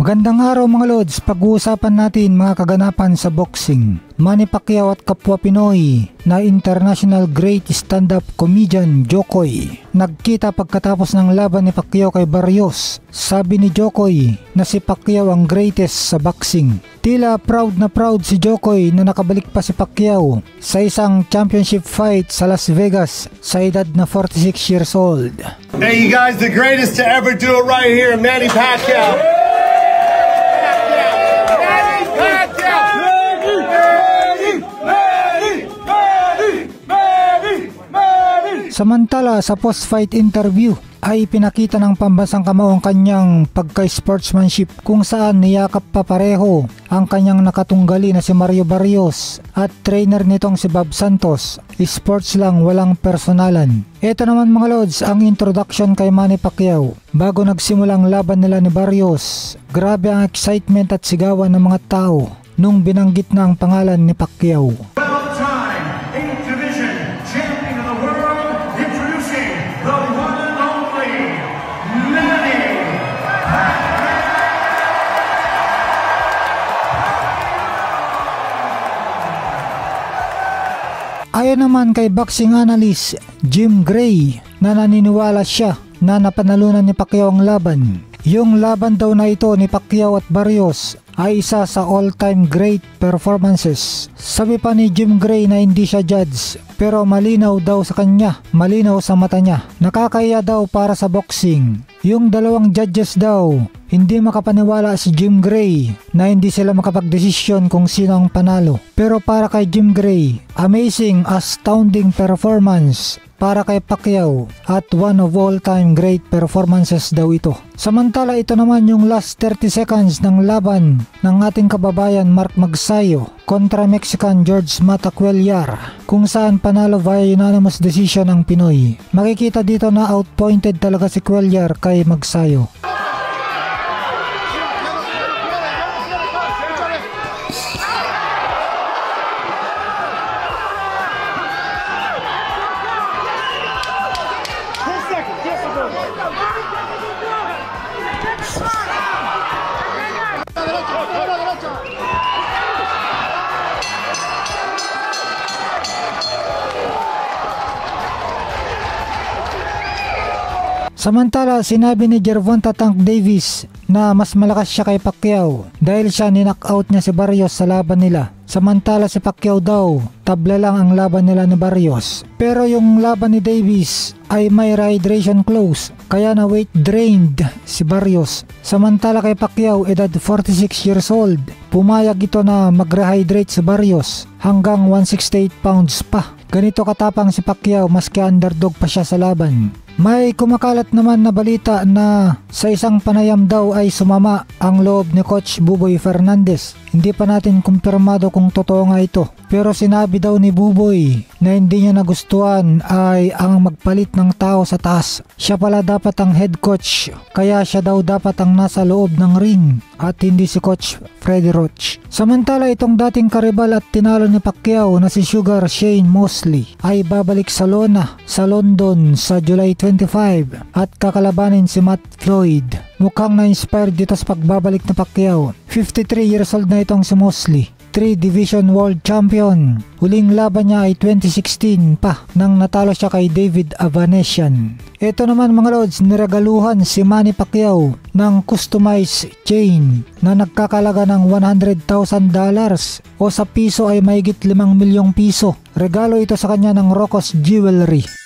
Magandang araw mga Lods, pag-uusapan natin mga kaganapan sa boxing. Manny Pacquiao at kapwa Pinoy na international great stand-up comedian Jokoy nagkita pagkatapos ng laban ni Pacquiao kay Barrios. Sabi ni Jokoy na si Pacquiao ang greatest sa boxing. Tila proud na proud si Jokoy na nakabalik pa si Pacquiao sa isang championship fight sa Las Vegas sa edad na 46 years old. Hey you guys, the greatest to ever do it right here, Manny Pacquiao. Samantala sa post-fight interview ay pinakita ng pambansang kamao ang kanyang pagka-sportsmanship kung saan niyakap pa pareho ang kanyang nakatunggali na si Mario Barrios at trainer nitong si Bob Santos. Sports lang, walang personalan. Ito naman mga Lods ang introduction kay Manny Pacquiao bago nagsimulang laban nila ni Barrios. Grabe ang excitement at sigawan ng mga tao nung binanggit na ang pangalan ni Pacquiao. Ayon naman kay boxing analyst Jim Gray na naniniwala siya na napanalunan ni Pacquiao ang laban. Yung laban daw na ito ni Pacquiao at Barrios ay isa sa all-time great performances. Sabi pa ni Jim Gray na hindi siya judge pero malinaw daw sa kanya, malinaw sa mata niya. Nakakaya daw para sa boxing. Yung dalawang judges daw, hindi makapaniwala si Jim Gray na hindi sila makapagdesisyon kung sino ang panalo. Pero para kay Jim Gray, amazing, astounding performance para kay Pacquiao at one of all-time great performances daw ito. Samantala ito naman yung last 30 seconds ng laban ng ating kababayan Mark Magsayo kontra Mexican George Mata Cuellar kung saan panalo via unanimous decision ang Pinoy. Makikita dito na outpointed talaga si Cuellar kay Magsayo. Samantala, sinabi ni Gervonta Tank Davis na mas malakas siya kay Pacquiao dahil siya ni-knockout niya si Barrios sa laban nila. Samantala si Pacquiao daw, tabla lang ang laban nila ni Barrios. Pero yung laban ni Davis ay may rehydration clause kaya na weight drained si Barrios. Samantala kay Pacquiao, edad 46 years old, pumayag ito na mag-rehydrate si Barrios hanggang 168 pounds pa. Ganito katapang si Pacquiao maski underdog pa siya sa laban. May kumakalat naman na balita na sa isang panayam daw ay sumama ang loob ni Coach Buboy Fernandez. Hindi pa natin kumpirmado kung totoo nga ito. Pero sinabi daw ni Buboy na hindi niya nagustuhan ay ang magpalit ng tao sa taas. Siya pala dapat ang head coach, kaya siya daw dapat ang nasa loob ng ring at hindi si Coach Freddie Roach. Samantala itong dating karibal at tinalo ni Pacquiao na si Sugar Shane Mosley ay babalik sa Lona sa London sa July 25 at kakalabanin si Matt Floyd. Mukhang na-inspired dito sa pagbabalik na Pacquiao. 53 years old na itong si Mosley, 3 Division World Champion. Huling laban niya ay 2016 pa nang natalo siya kay David Avanesyan. Ito naman mga Lods, niregaluhan si Manny Pacquiao ng customized chain na nagkakalaga ng $100,000 o sa piso ay mahigit 5 milyong piso. Regalo ito sa kanya ng Rocos Jewelry.